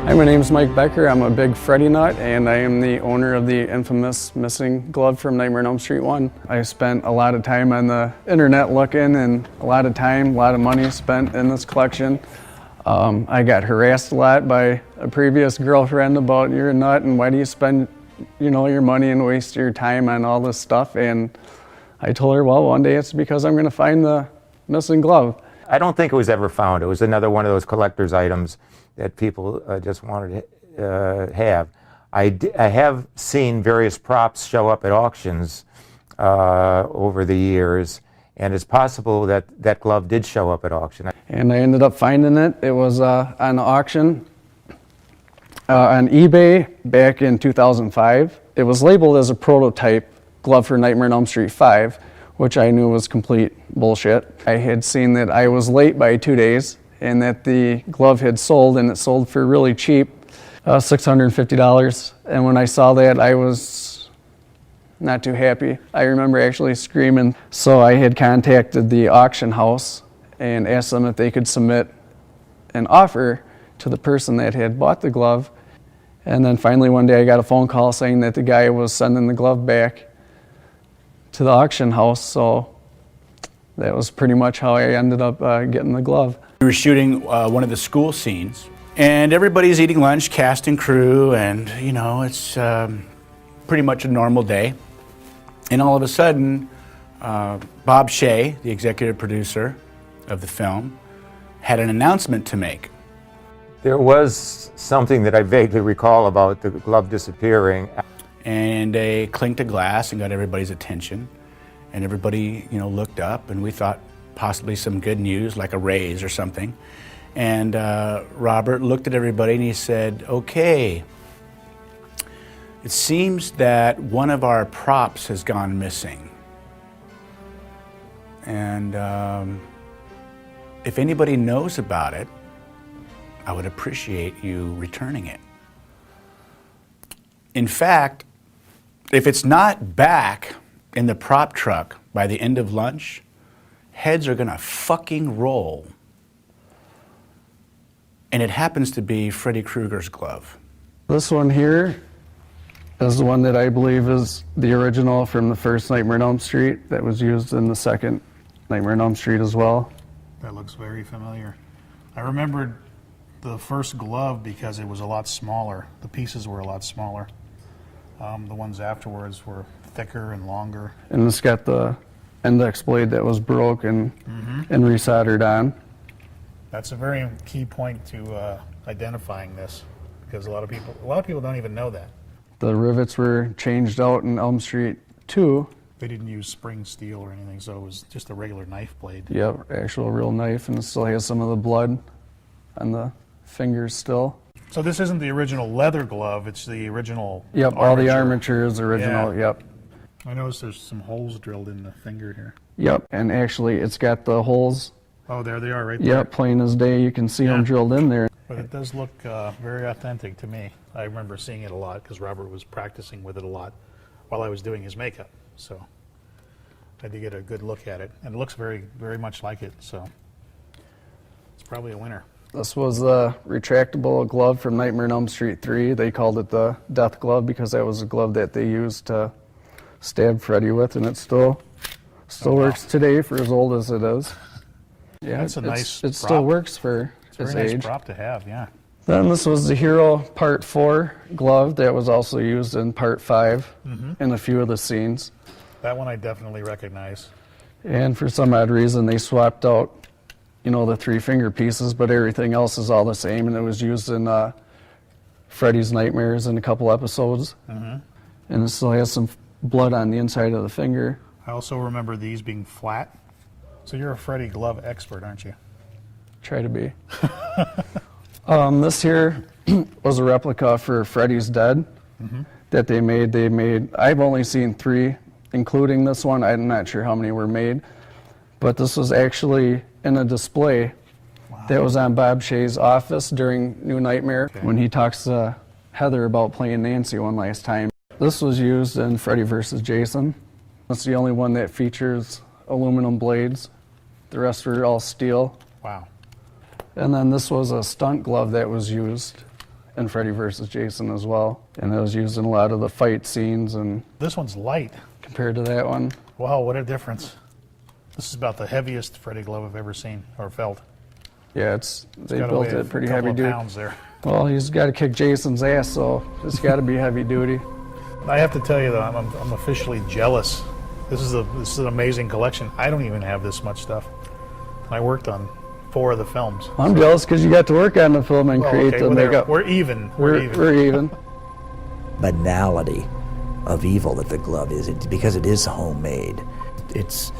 Hi, my name is Mike Becker. I'm a big Freddy nut, and I am the owner of the infamous missing glove from Nightmare on Elm Street 1. I spent a lot of time on the internet looking, and a lot of money spent in this collection. I got harassed a lot by a previous girlfriend about you're a nut and why do you spend your money and waste your time on all this stuff. And I told her, well, one day it's because I'm going to find the missing glove. I don't think it was ever found. It was another one of those collector's items that people just wanted to have. I have seen various props show up at auctions over the years, and it's possible that that glove did show up at auction. And I ended up finding it. It was on auction on eBay back in 2005. It was labeled as a prototype glove for Nightmare on Elm Street 5, which I knew was complete bullshit. I had seen that I was late by 2 days and that the glove had sold, and it sold for really cheap, $650. And when I saw that, I was not too happy. I remember actually screaming. So I had contacted the auction house and asked them if they could submit an offer to the person that had bought the glove. And then finally one day I got a phone call saying that the guy was sending the glove back to the auction house. So that was pretty much how I ended up getting the glove. We were shooting one of the school scenes, and everybody's eating lunch, cast and crew, and it's pretty much a normal day. And all of a sudden, Bob Shea, the executive producer of the film, had an announcement to make. There was something that I vaguely recall about the glove disappearing. And they clinked a glass and got everybody's attention. And everybody, looked up, and we thought possibly some good news, like a raise or something. And Robert looked at everybody and he said, okay, it seems that one of our props has gone missing. And if anybody knows about it, I would appreciate you returning it. In fact, if it's not back in the prop truck by the end of lunch, heads are gonna fucking roll. And it happens to be Freddy Krueger's glove. This one here is the one that I believe is the original from the first Nightmare on Elm Street that was used in the second Nightmare on Elm Street as well. That looks very familiar. I remembered the first glove because it was a lot smaller. The pieces were a lot smaller. The ones afterwards were thicker and longer. And it's got the index blade that was broken and resoldered on. That's a very key point to identifying this, because a lot of people don't even know that. The rivets were changed out in Elm Street 2. They didn't use spring steel or anything, so it was just a regular knife blade. Yep, actual real knife, and it still has some of the blood on the fingers still. So this isn't the original leather glove, it's the original Yep, armature. all the armature is original, Yeah. yep. I noticed there's some holes drilled in the finger here. Yep, and actually it's got the holes. Oh, there they are right there. Yep, plain as day, you can see them drilled in there. But it does look very authentic to me. I remember seeing it a lot because Robert was practicing with it a lot while I was doing his makeup. So I had to get a good look at it. And it looks very, very much like it. So it's probably a winner. This was the retractable glove from Nightmare on Elm Street 3. They called it the death glove because that was a glove that they used to stab Freddy with, and it still works today for as old as it is. Yeah, that's a nice it still works for it's its a very age. nice prop to have, yeah. Then this was the Hero Part 4 glove that was also used in Part 5 in a few of the scenes. That one I definitely recognize. And for some odd reason, they swapped out, the 3 finger pieces, but everything else is all the same, and it was used in Freddy's Nightmares in a couple episodes. And it still has some blood on the inside of the finger. I also remember these being flat. So you're a Freddy glove expert, aren't you? Try to be. This here was a replica for Freddy's Dead that they made. I've only seen 3, including this one. I'm not sure how many were made. But this was actually in a display that was on Bob Shea's office during New Nightmare when he talks to Heather about playing Nancy one last time. This was used in Freddy vs. Jason. It's the only one that features aluminum blades. The rest were all steel. Wow. And then this was a stunt glove that was used in Freddy vs. Jason as well. And it was used in a lot of the fight scenes and This one's light. compared to that one. Wow, what a difference. This is about the heaviest Freddy glove I've ever seen or felt. Yeah, they built it pretty heavy couple duty. of pounds there. Well, he's got to kick Jason's ass, so it's got to be heavy duty. I have to tell you though, I'm officially jealous. This is an amazing collection. I don't even have this much stuff. I worked on 4 of the films. I'm jealous because you got to work on the film and create the makeup. We're even. We're even. Banality of evil that the glove is, because it is homemade. It's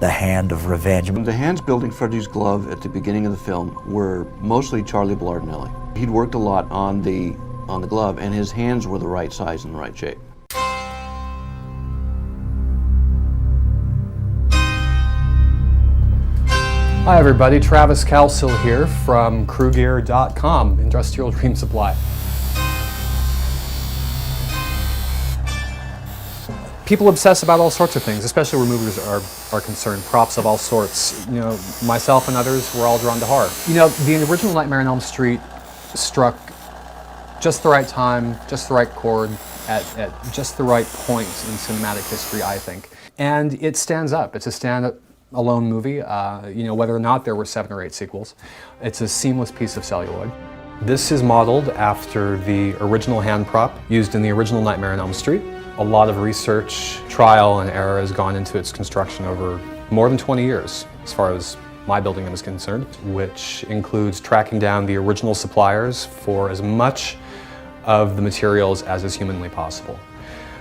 the hand of revenge. The hands building Freddy's glove at the beginning of the film were mostly Charlie Blardinelli. He'd worked a lot on the glove, and his hands were the right size and the right shape. Hi everybody, Travis Kelce here from Krueger.com, Industrial Dream Supply. People obsess about all sorts of things, especially where movies are concerned, props of all sorts. You know, myself and others, we're all drawn to horror. You know, the original Nightmare on Elm Street struck just the right time, just the right chord, at just the right point in cinematic history, I think. And it stands up. It's a stand-alone movie, you know, whether or not there were 7 or 8 sequels. It's a seamless piece of celluloid. This is modeled after the original hand prop used in the original Nightmare on Elm Street. A lot of research, trial, and error has gone into its construction over more than 20 years, as far as my building is concerned, which includes tracking down the original suppliers for as much of the materials as is humanly possible.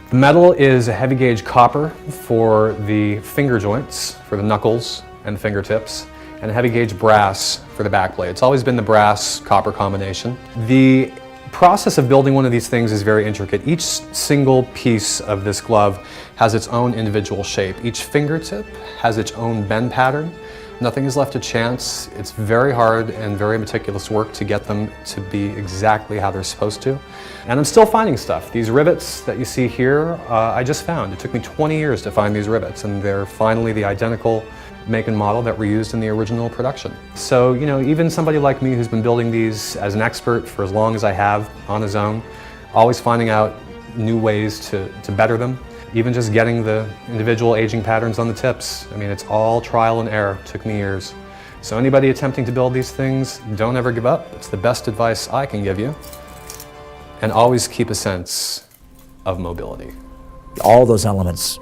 The metal is a heavy gauge copper for the finger joints, for the knuckles and fingertips, and a heavy gauge brass for the back blade. It's always been the brass copper combination. The process of building one of these things is very intricate. Each single piece of this glove has its own individual shape. Each fingertip has its own bend pattern. Nothing is left to chance. It's very hard and very meticulous work to get them to be exactly how they're supposed to. And I'm still finding stuff. These rivets that you see here, I just found. It took me 20 years to find these rivets, and they're finally the identical make and model that were used in the original production. So, you know, even somebody like me who's been building these as an expert for as long as I have on his own, always finding out new ways to better them, even just getting the individual aging patterns on the tips. I mean, it's all trial and error. It took me years. So anybody attempting to build these things, don't ever give up. It's the best advice I can give you. And always keep a sense of mobility. All those elements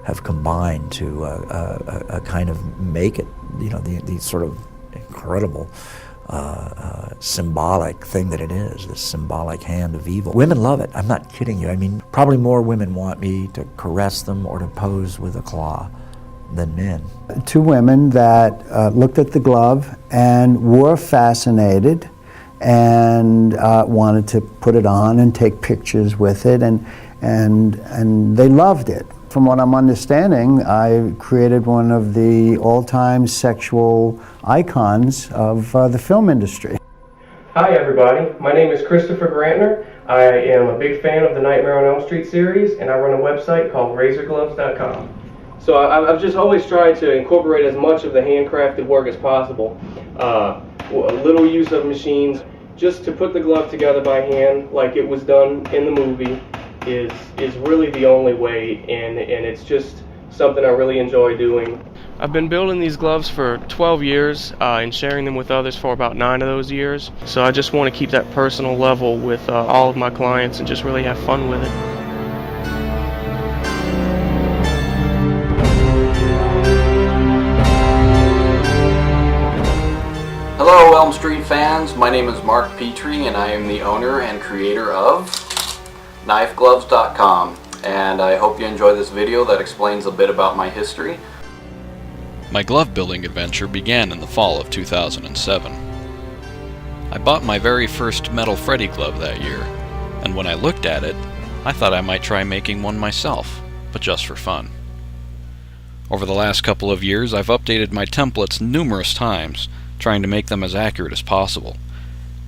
have combined to kind of make it, you know, the sort of incredible symbolic thing that it is, this symbolic hand of evil. Women love it. I'm not kidding you. I mean, probably more women want me to caress them or to pose with a claw than men. 2 women that looked at the glove and were fascinated and wanted to put it on and take pictures with it, and they loved it. From what I'm understanding, I created one of the all-time sexual icons of the film industry. Hi everybody, my name is Christopher Ratner. I am a big fan of the Nightmare on Elm Street series, and I run a website called razorgloves.com. So I've just always tried to incorporate as much of the handcrafted work as possible. A little use of machines, just to put the glove together by hand like it was done in the movie is really the only way, and it's just something I really enjoy doing. I've been building these gloves for 12 years and sharing them with others for about 9 of those years. So I just want to keep that personal level with all of my clients and just really have fun with it. Hello Elm Street fans, my name is Mark Petrie and I am the owner and creator of knifegloves.com, and I hope you enjoy this video that explains a bit about my history. My glove building adventure began in the fall of 2007. I bought my very first metal Freddy glove that year, and when I looked at it, I thought I might try making one myself, but just for fun. Over the last couple of years, I've updated my templates numerous times, trying to make them as accurate as possible.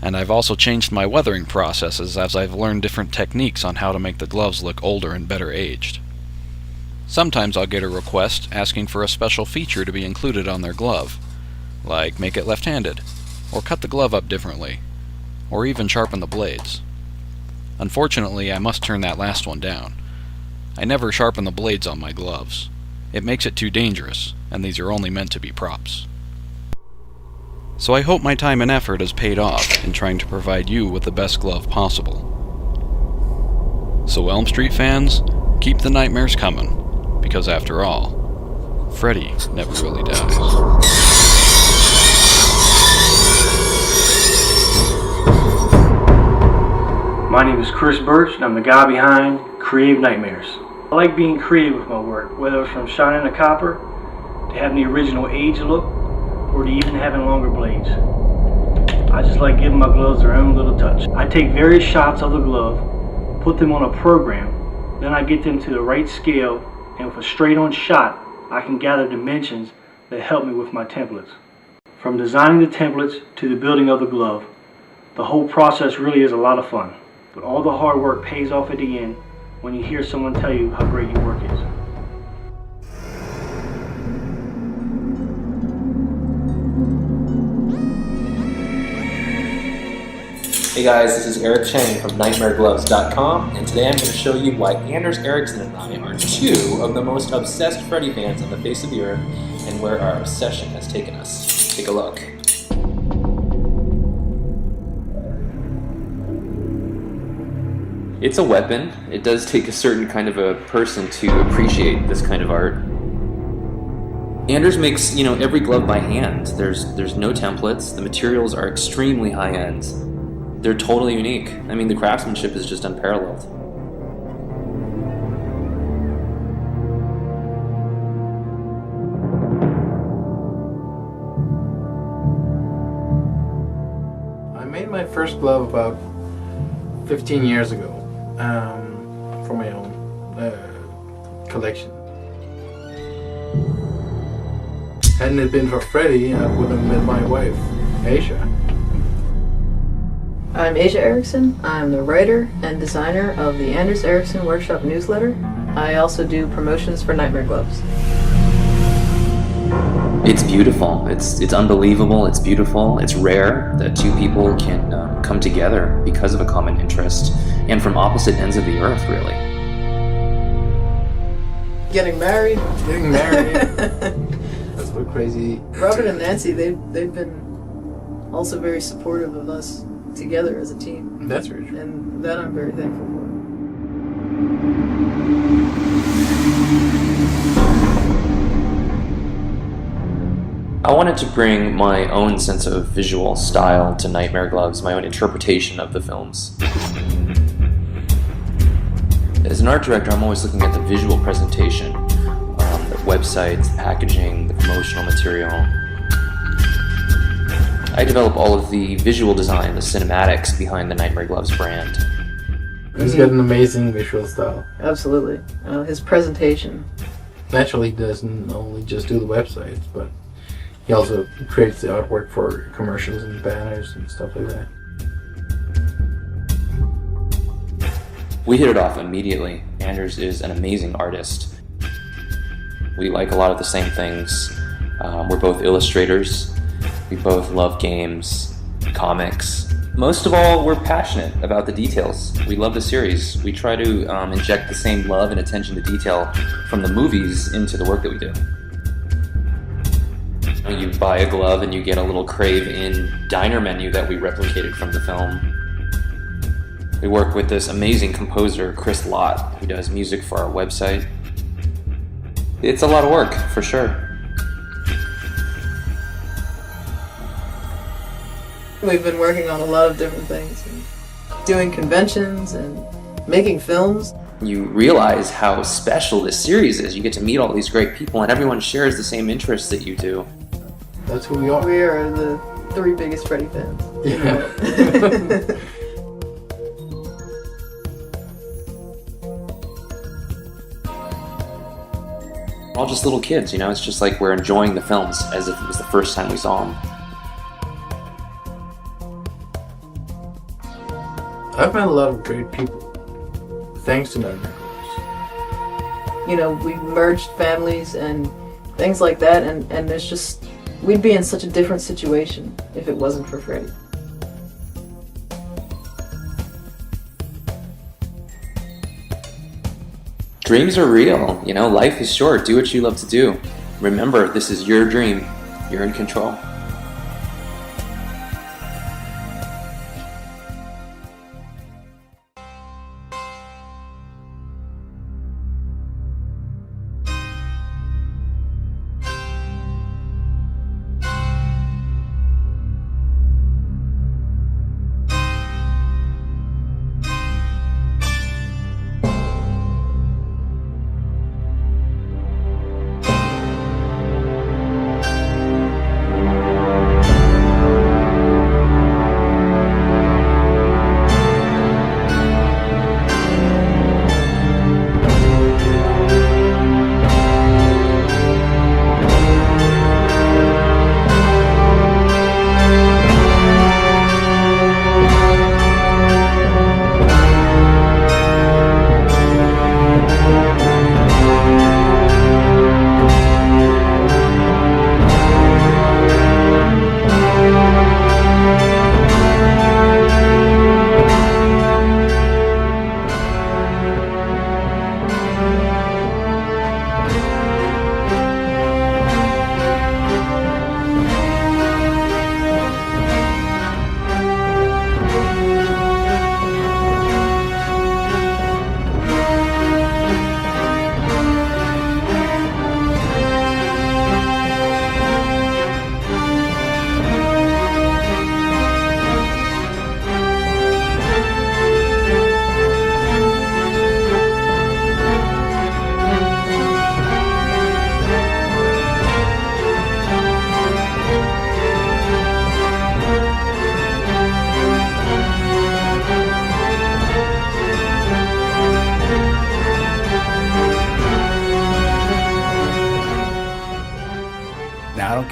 And I've also changed my weathering processes as I've learned different techniques on how to make the gloves look older and better aged. Sometimes I'll get a request asking for a special feature to be included on their glove, like make it left-handed, or cut the glove up differently, or even sharpen the blades. Unfortunately, I must turn that last one down. I never sharpen the blades on my gloves. It makes it too dangerous, and these are only meant to be props. So I hope my time and effort has paid off in trying to provide you with the best glove possible. So Elm Street fans, keep the nightmares coming, because after all, Freddy never really dies. My name is Chris Burch, and I'm the guy behind Creative Nightmares. I like being creative with my work, whether it's from shining a copper, to having the original age look, or to even having longer blades. I just like giving my gloves their own little touch. I take various shots of the glove, put them on a program, then I get them to the right scale, and with a straight-on shot, I can gather dimensions that help me with my templates. From designing the templates to the building of the glove, the whole process really is a lot of fun. But all the hard work pays off at the end when you hear someone tell you how great your work is. Hey guys, this is Eric Chang from NightmareGloves.com, and today I'm going to show you why Anders Ericsson and I are two of the most obsessed Freddy fans on the face of the earth, and where our obsession has taken us. Take a look. It's a weapon. It does take a certain kind of a person to appreciate this kind of art. Anders makes, every glove by hand. There's no templates. The materials are extremely high-end. They're totally unique. I mean, the craftsmanship is just unparalleled. I made my first glove about 15 years ago. For my own collection. Hadn't it been for Freddy, I would have met my wife, Asia. I'm Asia Ericsson. I'm the writer and designer of the Anders Ericsson Workshop newsletter. I also do promotions for Nightmare Gloves. It's beautiful. It's unbelievable. It's beautiful. It's rare that two people can come together because of a common interest and from opposite ends of the earth, really. Getting married. That's what crazy. Robert and Nancy, they've been also very supportive of us together as a team. That's very true. And that I'm very thankful for. I wanted to bring my own sense of visual style to Nightmare Gloves, my own interpretation of the films. As an art director, I'm always looking at the visual presentation, the websites, the packaging, the promotional material. I develop all of the visual design, the cinematics behind the Nightmare Gloves brand. He's got an amazing visual style. Absolutely. His presentation. Naturally, he doesn't only just do the websites, but he also creates the artwork for commercials and banners and stuff like that. We hit it off immediately. Anders is an amazing artist. We like a lot of the same things. We're both illustrators. We both love games, comics. Most of all, we're passionate about the details. We love the series. We try to inject the same love and attention to detail from the movies into the work that we do. You buy a glove and you get a little crave-in diner menu that we replicated from the film. We work with this amazing composer, Chris Lott, who does music for our website. It's a lot of work, for sure. We've been working on a lot of different things, doing conventions and making films. You realize how special this series is. You get to meet all these great people and everyone shares the same interests that you do. That's who we are. We are the three biggest Freddy fans. Yeah. We're all just little kids, it's just like we're enjoying the films as if it was the first time we saw them. I've met a lot of great people thanks to Nightmare Gloves. We merged families and things like that, and it's just, we'd be in such a different situation if it wasn't for Freddy. Dreams are real. You know, life is short. Do what you love to do. Remember, this is your dream. You're in control.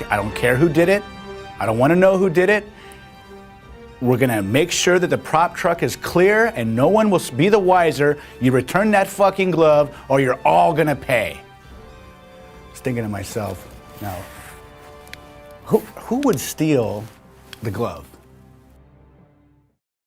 I don't care who did it. I don't want to know who did it. We're going to make sure that the prop truck is clear and no one will be the wiser. You return that fucking glove or you're all going to pay. I was thinking to myself, now, who would steal the glove?